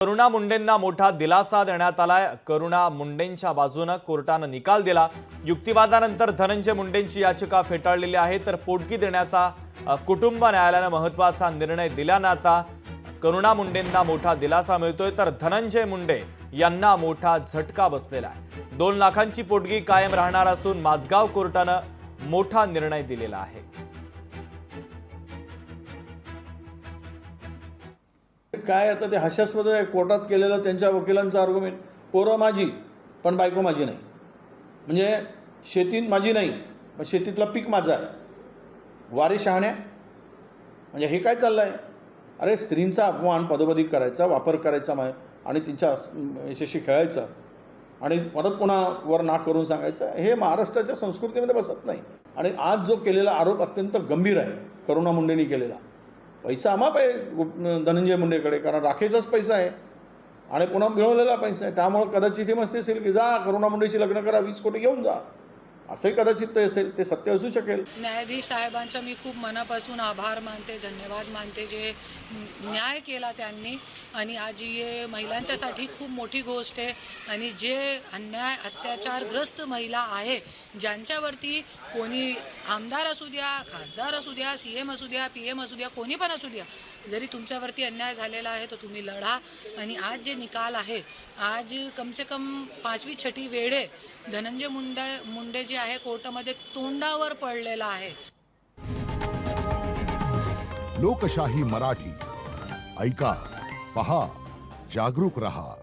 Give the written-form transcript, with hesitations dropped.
करुणा मुंडेंना मोठा दिलासा देण्यात आलाय। करुणा मुंडेंच्या बाजूने कोर्टानं निकाल दिला। युक्तिवादानंतर धनंजय मुंडेंची याचिका फेटाळलेली आहे, तर पोटगी देण्याचा कुटुंब न्यायालयाने महत्त्वाचा निर्णय दिल्यानं आता करुणा मुंडेंना मोठा दिलासा मिळतोय, तर धनंजय मुंडे यांना मोठा झटका बसलेला आहे। 2 लाखांची पोटगी कायम राहणार असून माझगाव कोर्टानं मोठा निर्णय दिलेला आहे। काय आता ते हास्यास्पद आहे। कोर्टात केलेलं त्यांच्या वकिलांचा आर्ग्युमेंट, पोरं माझी पण बायको माझी नाही, म्हणजे शेती माझी नाही पण शेतीतला पीक माझा आहे, वारी शहाण्या, म्हणजे हे काय चाललं आहे? अरे स्त्रींचा अपमान पदोपदी करायचा, वापर करायचा आणि तिच्या यशाशी खेळायचा आणि परत पुन्हा वर नाक करून सांगायचं, हे महाराष्ट्राच्या संस्कृतीमध्ये बसत नाही। आणि आज जो केलेला आरोप अत्यंत गंभीर आहे करुणा मुंडेंनी केलेला। पैसा अमाप आहे धनंजय मुंडेकडे, कारण राखेचाच पैसा आहे आणि पुन्हा मिळवलेला पैसा आहे। त्यामुळे कदाचित हे मस्ती असेल की जा करुणा मुंडेशी लग्न करा, 20 कोटी घेऊन जा, असंही कदाचित ते असेल, ते सत्य असू शकेल। न्यायाधीश साहेबांचा मी खूप मनापासून आभार मानते, धन्यवाद मानते, जे न्याय केला त्यांनी। आणि आज ही महिलांच्यासाठी खूप मोठी गोष्ट आहे आणि जे अन्याय अत्याचारग्रस्त महिला आहे, ज्यांच्यावरती कोणी आमदार असू द्या, खासदार असू द्या, CM असू द्या, PM असू द्या, कोणी पण असू द्या, जरी तुमच्यावरती अन्याय झालेला आहे तर तुम्ही लढा। आणि आज जे निकाल आहे, आज कम से कम 5वी 6वी वेळे धनंजय मुंडे जे आहे कोर्टामध्ये तोंडावर पडलेला आहे। लोकशाही मराठी ऐका, पहा, जागरूक रहा।